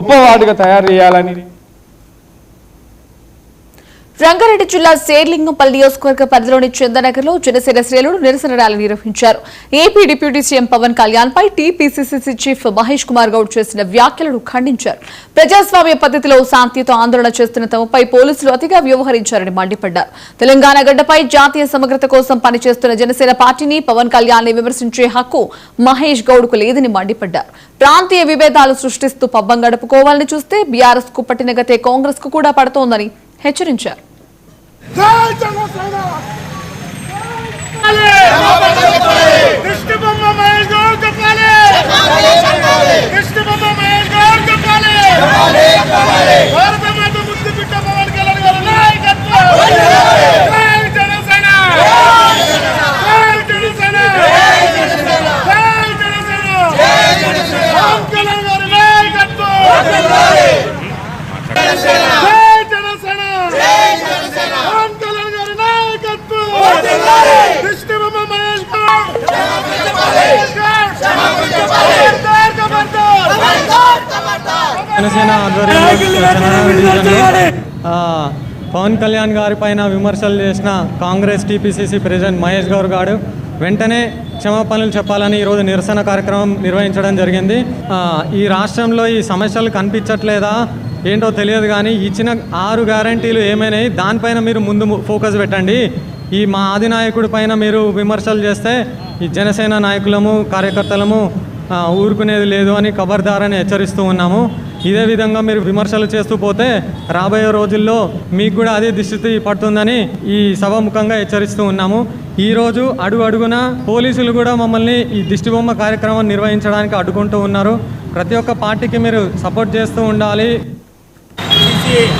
గొప్పవాడిగా తయారు చేయాలని. రంగారెడ్డి జిల్లా శేర్లింగంపల్లి నియోజకవర్గ పరిధిలోని చందనగర్లో జనసేన శ్రేణులు నిరసన ర్యాలీ నిర్వహించారు. AP deputy CM Pawan Kalyan పై టీపీసీసీ చీఫ్ మహేష్ కుమార్ గౌడ్ చేసిన వ్యాఖ్యలను ఖండించారు. ప్రజాస్వామ్య పద్ధతిలో శాంతియుత ఆందోళన చేస్తున్న తమపై పోలీసులు అతిగా వ్యవహరించారని మండిపడ్డారు. తెలంగాణ గడ్డపై జాతీయ సమగ్రత కోసం పనిచేస్తున్న జనసేన పార్టీని పవన్ కళ్యాణ్ ని విమర్శించే హక్కు మహేష్ గౌడ్ కు లేదని మండిపడ్డారు. ప్రాంతీయ విభేదాలు సృష్టిస్తూ పబ్బం గడుపుకోవాలని చూస్తే బీఆర్ఎస్ కు పట్టిన గతే కాంగ్రెస్ కు కూడా పడుతోందని హెచ్చరించారు. జనసేన పవన్ కళ్యాణ్ గారి పైన విమర్శలు చేసిన కాంగ్రెస్ టీపీసీసీ ప్రెసిడెంట్ మహేష్ గౌడ్ గారు వెంటనే క్షమాపణలు చెప్పాలని ఈరోజు నిరసన కార్యక్రమం నిర్వహించడం జరిగింది. ఈ రాష్ట్రంలో ఈ సమస్యలు కనిపించట్లేదా ఏంటో తెలియదు, కానీ ఇచ్చిన 6 గ్యారంటీలు ఏమైనాయి దానిపైన మీరు ముందు ఫోకస్ పెట్టండి. ఈ మా అధినాయకుడి పైన మీరు విమర్శలు చేస్తే ఈ జనసేన నాయకులము కార్యకర్తలము ఊరుకునేది లేదు అని ఖబర్దారని హెచ్చరిస్తూ ఉన్నాము. ఇదే విధంగా మీరు విమర్శలు చేస్తూ పోతే రాబోయే రోజుల్లో మీకు కూడా అదే దిష్టి పడుతుందని ఈ సభాముఖంగా హెచ్చరిస్తూ ఉన్నాము. ఈరోజు అడుగున పోలీసులు కూడా మమ్మల్ని ఈ దిష్టిబొమ్మ కార్యక్రమం నిర్వహించడానికి అడ్డుకుంటూ ఉన్నారు. ప్రతి ఒక్క పార్టీకి మీరు సపోర్ట్ చేస్తూ ఉండాలి.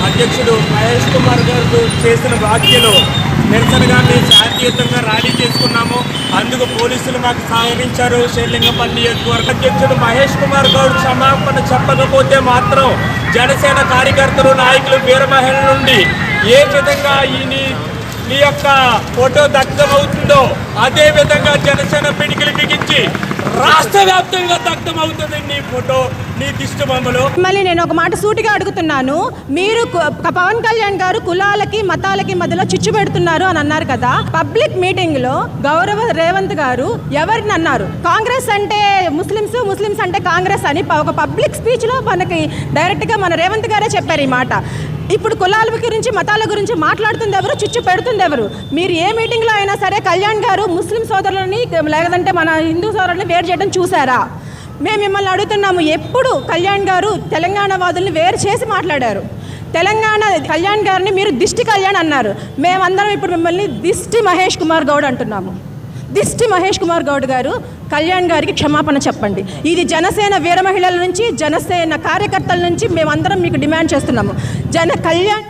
అధ్యక్షుడు మహేష్ కుమార్ గారు చేసిన వ్యాఖ్యలు నిరసనగా మేము శాంతియుతంగా ర్యాలీ చేసుకున్నాము. అందుకు పోలీసులు మాకు సహకరించారు. శేర్లింగంపల్లి నియోజకవర్గ అధ్యక్షుడు మహేష్ కుమార్ గౌడ్ క్షమాపణ చెప్పకపోతే మాత్రం జనసేన కార్యకర్తలు నాయకులు వీర మహిళల నుండి ఏ విధంగా నీ యొక్క ఫోటో దగ్ధమవుతుందో అదే విధంగా జనసేన పిడికిలు బిగించి రాష్ట్ర వ్యాప్తంగా దగ్ధమవుతుంది నీ ఫోటో, నీ దిష్టి బొమ్మలు. మళ్ళీ నేను ఒక మాట సూటిగా అడుగుతున్నాను. మీరు పవన్ కళ్యాణ్ గారు కులాలకి మతాలకి మధ్యలో చిచ్చు పెడుతున్నారు అని అన్నారు కదా. పబ్లిక్ మీటింగ్ లో గౌరవ రేవంత్ గారు ఎవరిని అన్నారు? కాంగ్రెస్ అంటే ముస్లిమ్స్, ముస్లిమ్స్ అంటే కాంగ్రెస్ అని ఒక పబ్లిక్ స్పీచ్ లో మనకి డైరెక్ట్ గా మన రేవంత్ గారే చెప్పారు ఈ మాట. ఇప్పుడు కులాల గురించి మతాల గురించి మాట్లాడుతుంది ఎవరు? చిచ్చు పెడుతుంది ఎవరు? మీరు ఏ మీటింగ్లో అయినా సరే కళ్యాణ్ గారు ముస్లిం సోదరులని లేదంటే మన హిందూ సోదరులని వేరు చేయడం చూసారా? మేము మిమ్మల్ని అడుగుతున్నాము. ఎప్పుడు కళ్యాణ్ గారు తెలంగాణ వాదుల్ని వేరు చేసి మాట్లాడారు? తెలంగాణ కళ్యాణ్ గారిని మీరు దిష్టి కళ్యాణ్ అన్నారు. మేమందరం ఇప్పుడు మిమ్మల్ని దిష్టి మహేష్ కుమార్ గౌడ్ అంటున్నాము. దిష్టి మహేష్ కుమార్ గౌడ్ గారు కళ్యాణ్ గారికి క్షమాపణ చెప్పండి. ఇది జనసేన వీర మహిళల నుంచి, జనసేన కార్యకర్తల నుంచి మేమందరం మీకు డిమాండ్ చేస్తున్నాము. కళ్యాణ్